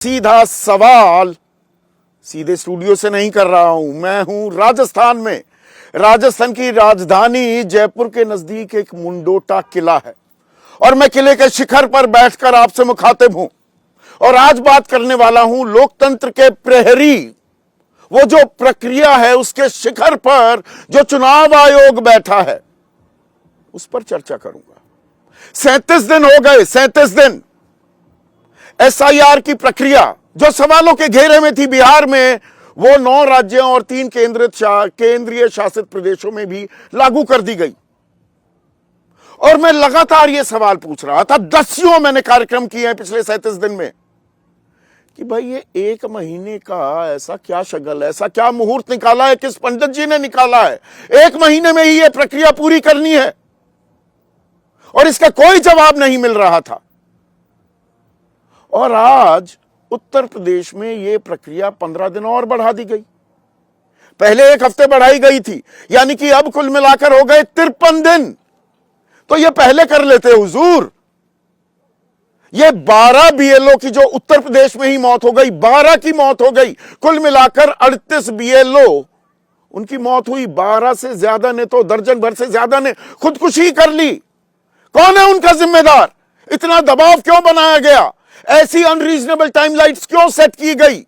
सीधा सवाल सीधे स्टूडियो से नहीं कर रहा हूं। मैं हूं राजस्थान में। राजस्थान की राजधानी जयपुर के नजदीक एक मुंडोटा किला है और मैं किले के शिखर पर बैठकर आपसे मुखातिब हूं और आज बात करने वाला हूं लोकतंत्र के प्रहरी, वो जो प्रक्रिया है उसके शिखर पर जो चुनाव आयोग बैठा है उस पर चर्चा करूंगा। 37 दिन हो गए, 37 दिन एसआईआर की प्रक्रिया जो सवालों के घेरे में थी बिहार में, वो 9 राज्यों और 3 केंद्रीय शासित प्रदेशों में भी लागू कर दी गई। और मैं लगातार यह सवाल पूछ रहा था, दसियों मैंने कार्यक्रम किए हैं पिछले 37 दिन में कि भाई ये 1 महीने का ऐसा क्या शगल, ऐसा क्या मुहूर्त निकाला है, किस पंडित जी ने निकाला है, 1 महीने में ही यह प्रक्रिया पूरी करनी है और इसका कोई जवाब नहीं मिल रहा था। और आज उत्तर प्रदेश में यह प्रक्रिया 15 दिन और बढ़ा दी गई। पहले 1 हफ्ते बढ़ाई गई थी, यानी कि अब कुल मिलाकर हो गए 53 दिन। तो यह पहले कर लेते हुजूर। ये 12 बीएलओ की जो उत्तर प्रदेश में ही मौत हो गई, 12 की मौत हो गई, कुल मिलाकर 38 बीएलओ उनकी मौत हुई। 12 से ज्यादा ने तो, दर्जन भर से ज्यादा ने खुदकुशी कर ली। कौन है उनका जिम्मेदार? इतना दबाव क्यों बनाया गया? ऐसी अनरीजनेबल टाइमलाइन्स क्यों सेट की गई?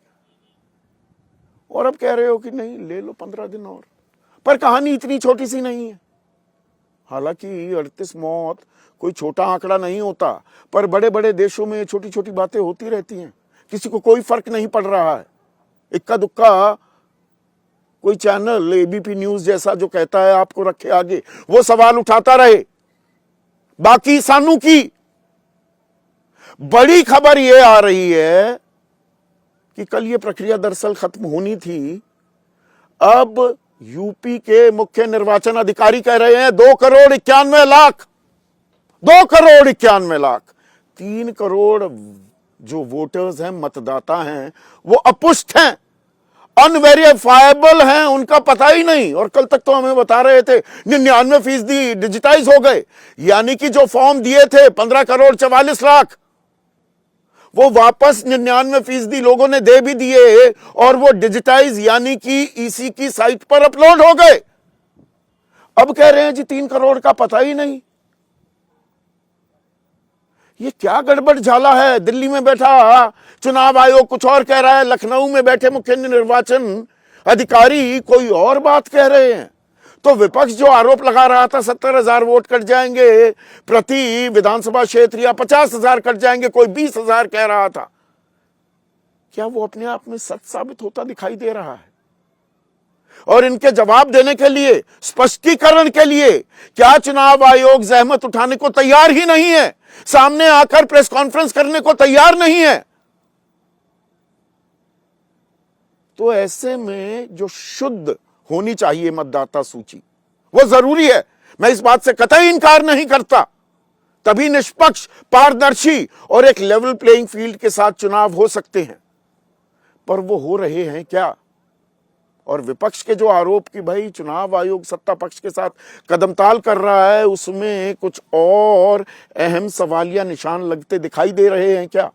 और अब कह रहे हो कि नहीं, ले लो 15 दिन और। पर कहानी इतनी छोटी सी नहीं है। हालांकि 38 मौत कोई छोटा आंकड़ा नहीं होता, पर बड़े बड़े देशों में छोटी छोटी बातें होती रहती हैं, किसी को कोई फर्क नहीं पड़ रहा है। इक्का दुक्का कोई चैनल एबीपी न्यूज जैसा जो कहता है आपको रखे आगे, वो सवाल उठाता रहे। बाकी सानू की बड़ी खबर यह आ रही है कि कल यह प्रक्रिया दरअसल खत्म होनी थी। अब यूपी के मुख्य निर्वाचन अधिकारी कह रहे हैं 2,91,00,000, 2,91,00,000, 3 करोड़ जो वोटर्स हैं, मतदाता हैं, वो अपुष्ट हैं, अनवेरिफाइबल हैं, उनका पता ही नहीं। और कल तक तो हमें बता रहे थे 99% डिजिटाइज हो गए, यानी कि जो फॉर्म दिए थे 15,44,00,000 वो वापस 99% लोगों ने दे भी दिए और वो डिजिटाइज यानी कि ईसी की साइट पर अपलोड हो गए। अब कह रहे हैं जी 3 करोड़ का पता ही नहीं। ये क्या गड़बड़ झाला है? दिल्ली में बैठा चुनाव आयोग कुछ और कह रहा है, लखनऊ में बैठे मुख्य निर्वाचन अधिकारी कोई और बात कह रहे हैं। तो विपक्ष जो आरोप लगा रहा था 70,000 वोट कट जाएंगे प्रति विधानसभा क्षेत्र या 50,000 कट जाएंगे, कोई 20,000 कह रहा था, क्या वो अपने आप में सच साबित होता दिखाई दे रहा है? और इनके जवाब देने के लिए, स्पष्टीकरण के लिए क्या चुनाव आयोग जहमत उठाने को तैयार ही नहीं है? सामने आकर प्रेस कॉन्फ्रेंस करने को तैयार नहीं है? तो ऐसे में जो शुद्ध होनी चाहिए मतदाता सूची, वो जरूरी है। मैं इस बात से कतई इनकार नहीं करता। तभी निष्पक्ष, पारदर्शी और एक लेवल प्लेइंग फील्ड के साथ चुनाव हो सकते हैं। पर वो हो रहे हैं क्या? और विपक्ष के जो आरोप कि भाई चुनाव आयोग सत्ता पक्ष के साथ कदमताल कर रहा है, उसमें कुछ और अहम सवालिया निशान लगते दिखाई दे रहे हैं क्या?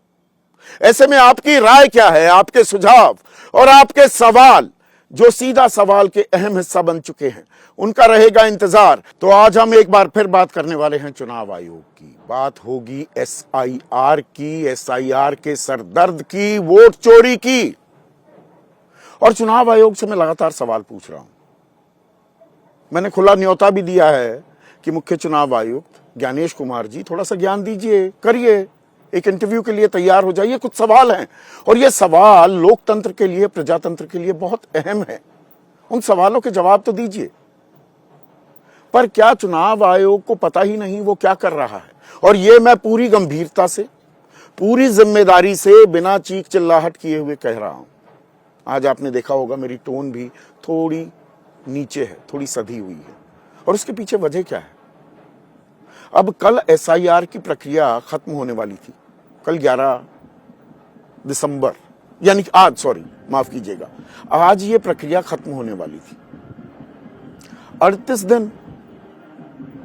ऐसे में आपकी राय क्या है? आपके सुझाव और आपके सवाल जो सीधा सवाल के अहम हिस्सा बन चुके हैं, उनका रहेगा इंतजार। तो आज हम एक बार फिर बात करने वाले हैं चुनाव आयोग की। बात होगी एसआईआर की, एसआईआर के सरदर्द की, वोट चोरी की। और चुनाव आयोग से मैं लगातार सवाल पूछ रहा हूं। मैंने खुला न्योता भी दिया है कि मुख्य चुनाव आयुक्त ज्ञानेश कुमार जी थोड़ा सा ज्ञान दीजिए, करिए, एक इंटरव्यू के लिए तैयार हो जाइए। कुछ सवाल हैं और ये सवाल लोकतंत्र के लिए, प्रजातंत्र के लिए बहुत अहम है। उन सवालों के जवाब तो दीजिए। पर क्या चुनाव आयोग को पता ही नहीं वो क्या कर रहा है? और ये मैं पूरी गंभीरता से, पूरी जिम्मेदारी से, बिना चीख चिल्लाहट किए हुए कह रहा हूं। आज आपने देखा होगा मेरी टोन भी थोड़ी नीचे है, थोड़ी सधी हुई है। और उसके पीछे वजह क्या है? अब कल एसआईआर की प्रक्रिया खत्म होने वाली थी, कल 11 दिसंबर, यानी कि आज, सॉरी माफ कीजिएगा, आज ये प्रक्रिया खत्म होने वाली थी। 38 दिन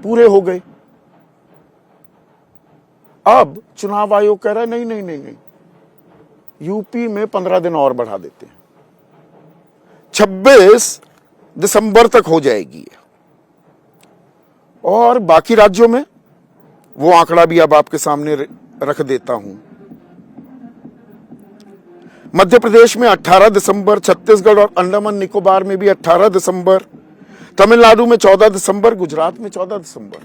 पूरे हो गए। अब चुनाव आयोग कह रहा है नहीं नहीं नहीं नहीं, यूपी में 15 दिन और बढ़ा देते हैं, 26 दिसंबर तक हो जाएगी। और बाकी राज्यों में वो आंकड़ा भी अब आपके सामने रख देता हूं। मध्य प्रदेश में 18 दिसंबर, छत्तीसगढ़ और अंडमान निकोबार में भी 18 दिसंबर, तमिलनाडु में 14 दिसंबर, गुजरात में 14 दिसंबर।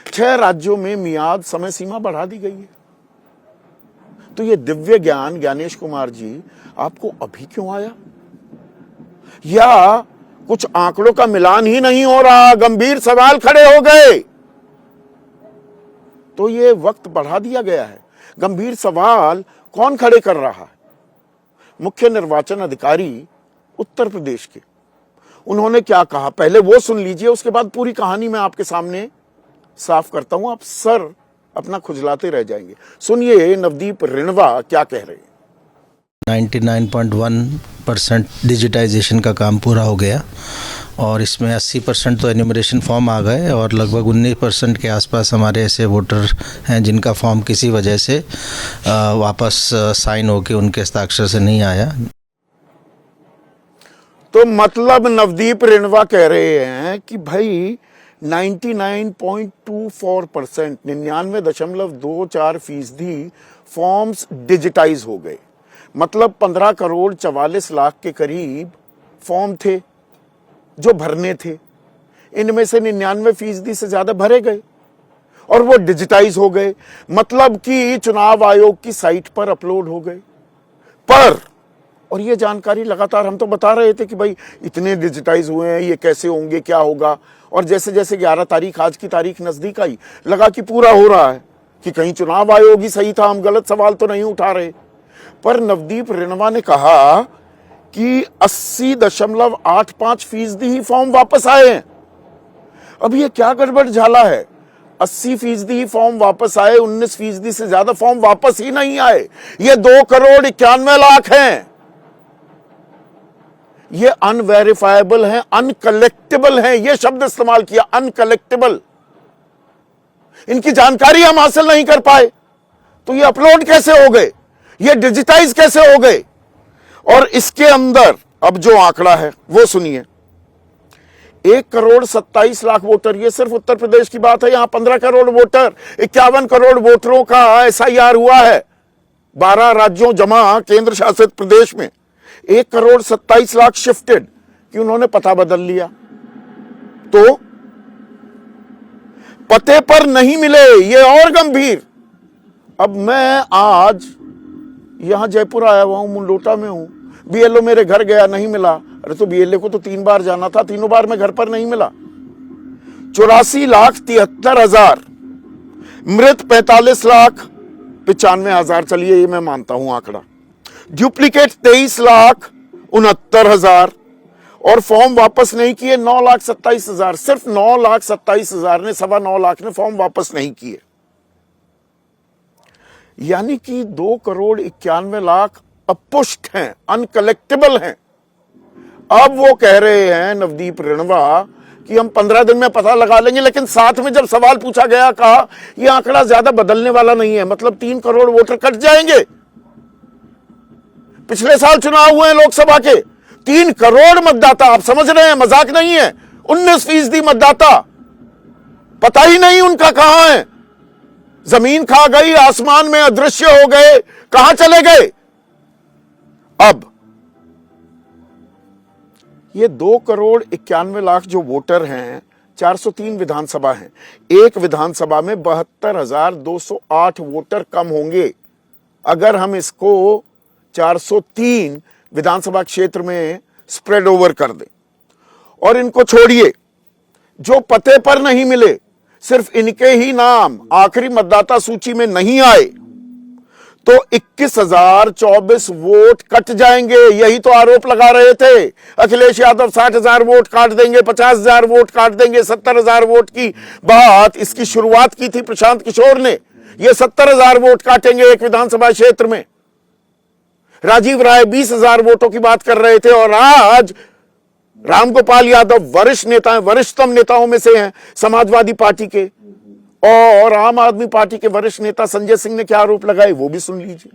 6 राज्यों में मियाद समय सीमा बढ़ा दी गई है। तो ये दिव्य ज्ञान ज्ञानेश कुमार जी आपको अभी क्यों आया? या कुछ आंकड़ों का मिलान ही नहीं हो रहा, गंभीर सवाल खड़े हो गए तो ये वक्त बढ़ा दिया गया है। गंभीर सवाल कौन खड़े कर रहा है? मुख्य निर्वाचन अधिकारी उत्तर प्रदेश के। उन्होंने क्या कहा पहले वो सुन लीजिए, उसके बाद पूरी कहानी मैं आपके सामने साफ करता हूं, आप सर अपना खुजलाते रह जाएंगे। सुनिए नवदीप रिणवा क्या कह रहे हैं। 99.1% डिजिटाइजेशन का काम पूरा हो गया और इसमें 80% तो एन्यूमरेशन फॉर्म आ गए और लगभग 19% के आसपास हमारे ऐसे वोटर हैं जिनका फॉर्म किसी वजह से वापस साइन होके उनके हस्ताक्षर से नहीं आया। तो मतलब नवदीप रिणवा कह रहे हैं कि भाई 99.24%, 99.24% फॉर्म्स डिजिटाइज हो गए। मतलब 15 करोड़ 44 लाख के करीब फॉर्म थे जो भरने थे, इनमें से 99% से ज्यादा भरे गए और वो डिजिटाइज हो गए। मतलब कि चुनाव आयोग की साइट पर अपलोड हो गए। पर और ये जानकारी लगातार हम तो बता रहे थे कि भाई इतने डिजिटाइज हुए हैं, ये कैसे होंगे, क्या होगा। और जैसे जैसे 11 तारीख, आज की तारीख नजदीक आई, लगा कि पूरा हो रहा है कि कहीं चुनाव आयोग ही सही था, हम गलत सवाल तो नहीं उठा रहे। पर नवदीप रिणवा ने कहा कि 80.85% ही फॉर्म वापस आए हैं। अब ये क्या गड़बड़ झाला है? 80% ही फॉर्म वापस आए, 19% से ज्यादा फॉर्म वापस ही नहीं आए। ये 2,91,00,000 हैं। ये अनवेरिफाइबल है, अनकलेक्टेबल है, ये शब्द इस्तेमाल किया, अनकलेक्टेबल। इनकी जानकारी हम हासिल नहीं कर पाए तो ये अपलोड कैसे हो गए, ये डिजिटाइज कैसे हो गए? और इसके अंदर अब जो आंकड़ा है वो सुनिए, 1,27,00,000 वोटर, ये सिर्फ उत्तर प्रदेश की बात है। यहां 15 करोड़ वोटर, 51 करोड़ वोटरों का SIR हुआ है 12 राज्यों जमा केंद्र शासित प्रदेश में। 1,27,00,000 शिफ्टेड कि उन्होंने पता बदल लिया, तो पते पर नहीं मिले, ये और गंभीर। अब मैं आज यहां जयपुर आया हुआ हूं, मुंडोटा में हूं, BLO मेरे घर गया, नहीं मिला। अरे तो BLO को तो 3 बार जाना था, तीनों बार मैं घर पर नहीं मिला। 84,73,000 मृत, 45,95,000, चलिए ये मैं मानता हूं आंकड़ा। डुप्लीकेट 23,69,000 और फॉर्म वापस नहीं किए 9,27,000। सिर्फ 9,27,000 ने, 9.25 लाख ने फॉर्म वापस नहीं किए। यानी कि 2,91,00,000 अपुष्ट हैं, अनकलेक्टेबल हैं। अब वो कह रहे हैं नवदीप रिणवा कि हम 15 दिन में पता लगा लेंगे, लेकिन साथ में जब सवाल पूछा गया कहा यह आंकड़ा ज्यादा बदलने वाला नहीं है। मतलब 3 करोड़ वोटर कट जाएंगे। पिछले साल चुनाव हुए लोकसभा के, 3 करोड़ मतदाता, आप समझ रहे हैं, मजाक नहीं है। 19% मतदाता, पता ही नहीं उनका कहां है। जमीन खा गई, आसमान में अदृश्य हो गए, कहां चले गए? अब ये 2,91,00,000 जो वोटर हैं, 403 विधानसभा हैं। एक विधानसभा में 72,208 वोटर कम होंगे। अगर हम इसको 403 विधानसभा क्षेत्र में स्प्रेड ओवर कर दें, और इनको छोड़िए जो पते पर नहीं मिले, सिर्फ इनके ही नाम आखिरी मतदाता सूची में नहीं आए, तो 21,024 वोट कट जाएंगे। यही तो आरोप लगा रहे थे अखिलेश यादव, 60,000 वोट काट देंगे, 50,000 वोट काट देंगे, 70,000 वोट की बात इसकी शुरुआत की थी प्रशांत किशोर ने। ये 70,000 वोट काटेंगे एक विधानसभा क्षेत्र में। राजीव राय 20,000 वोटों की बात कर रहे थे, और आज रामगोपाल यादव वरिष्ठ नेता हैं, वरिष्ठतम नेताओं में से हैं समाजवादी पार्टी के, और आम आदमी पार्टी के वरिष्ठ नेता संजय सिंह ने क्या आरोप लगाए वो भी सुन लीजिए।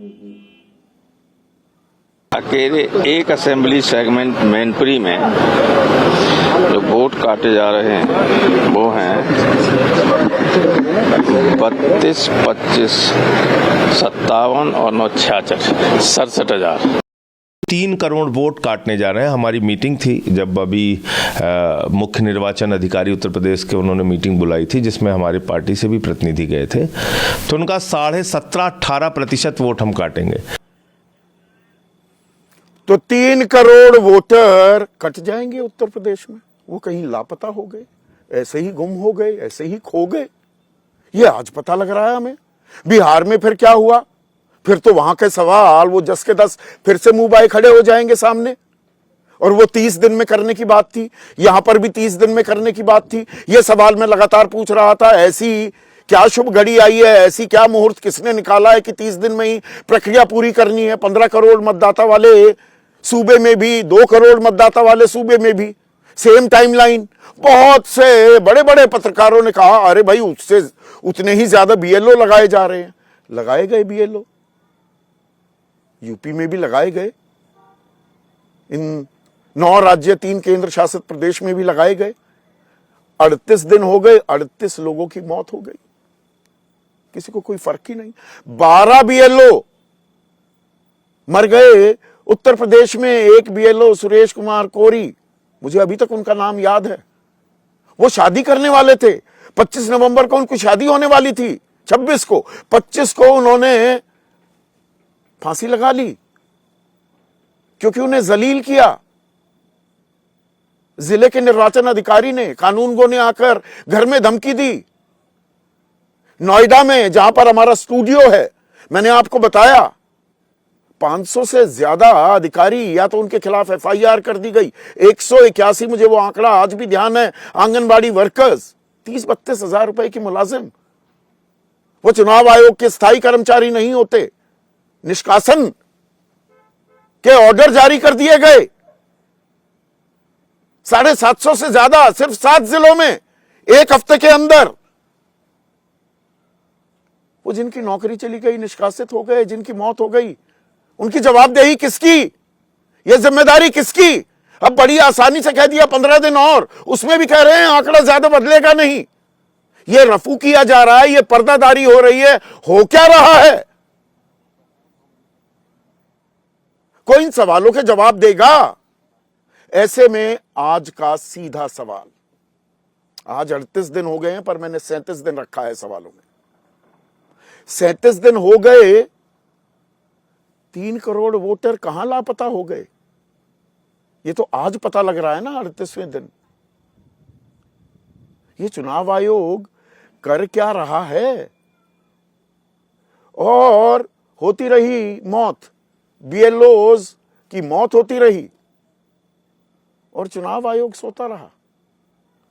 अकेले एक असेंबली सेगमेंट मैनपुरी में जो वोट काटे जा रहे हैं वो हैं 32, 25, 57 और 9, 66, 67,000। 3 करोड़ वोट काटने जा रहे हैं। हमारी मीटिंग थी जब अभी मुख्य निर्वाचन अधिकारी उत्तर प्रदेश के उन्होंने मीटिंग बुलाई थी जिसमें हमारी पार्टी से भी प्रतिनिधि गए थे, तो उनका 17.5-18% वोट हम काटेंगे। तो 3 करोड़ वोटर कट जाएंगे उत्तर प्रदेश में, वो कहीं लापता हो गए, ऐसे ही गुम हो गए, ऐसे ही खो गए। ये आज पता लग रहा है हमें। बिहार में फिर क्या हुआ? फिर तो वहां के सवाल वो 10 के 10 फिर से मुंह बाए खड़े हो जाएंगे सामने। और वो 30 दिन में करने की बात थी, यहां पर भी 30 दिन में करने की बात थी। ये सवाल मैं लगातार पूछ रहा था, ऐसी क्या शुभ घड़ी आई है, ऐसी क्या मुहूर्त किसने निकाला है कि 30 दिन में ही प्रक्रिया पूरी करनी है? 15 करोड़ मतदाता वाले सूबे में भी, 2 करोड़ मतदाता वाले सूबे में भी सेम टाइमलाइन। बहुत से बड़े बड़े पत्रकारों ने कहा अरे भाई उससे उतने ही ज्यादा बीएलओ लगाए जा रहे हैं। लगाए गए बीएलओ, यूपी में भी लगाए गए, इन 9 राज्य 3 केंद्र शासित प्रदेश में भी लगाए गए। 38 दिन हो गए, 38 लोगों की मौत हो गई, किसी को कोई फर्क ही नहीं। 12 बीएलओ मर गए उत्तर प्रदेश में। एक बीएलओ सुरेश कुमार कोरी, मुझे अभी तक उनका नाम याद है, वो शादी करने वाले थे। 25 नवंबर को उनकी शादी होने वाली थी, 26 को, 25 को उन्होंने फांसी लगा ली क्योंकि उन्हें जलील किया जिले के निर्वाचन अधिकारी ने। कानूनगो ने आकर घर में धमकी दी। नोएडा में जहां पर हमारा स्टूडियो है, मैंने आपको बताया 500 से ज्यादा अधिकारी या तो उनके खिलाफ एफआईआर कर दी गई। 181, मुझे वो आंकड़ा आज भी ध्यान है, आंगनबाड़ी वर्कर्स, 30-32 हजार रुपए की मुलाजिम। वो चुनाव आयोग के स्थायी कर्मचारी नहीं होते, निष्कासन के ऑर्डर जारी कर दिए गए। 750 से ज्यादा सिर्फ 7 जिलों में एक हफ्ते के अंदर। वो जिनकी नौकरी चली गई, निष्कासित हो गए, जिनकी मौत हो गई, उनकी जवाबदेही किसकी? ये जिम्मेदारी किसकी? अब बड़ी आसानी से कह दिया 15 दिन और, उसमें भी कह रहे हैं आंकड़ा ज्यादा बदलेगा नहीं। ये रफू किया जा रहा है, ये पर्दादारी हो रही है। हो क्या रहा है? कोई इन सवालों के जवाब देगा? ऐसे में आज का सीधा सवाल, आज 38 दिन हो गए हैं पर मैंने 37 दिन रखा है सवालों में। 37 दिन हो गए, 3 करोड़ वोटर कहां लापता हो गए? ये तो आज पता लग रहा है ना, 38वें दिन। ये चुनाव आयोग कर क्या रहा है? और होती रही मौत, बीएलओज की मौत होती रही और चुनाव आयोग सोता रहा।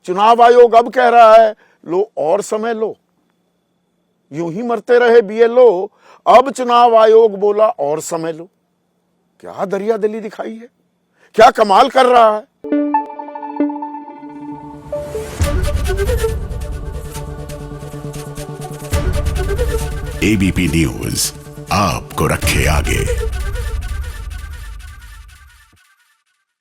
चुनाव आयोग अब कह रहा है लो और समय लो। यूं ही मरते रहे बीएलओ, अब चुनाव आयोग बोला और समय लो। क्या दरिया दिली दिखाई है, क्या कमाल कर रहा है। एबीपी न्यूज आपको रखे आगे।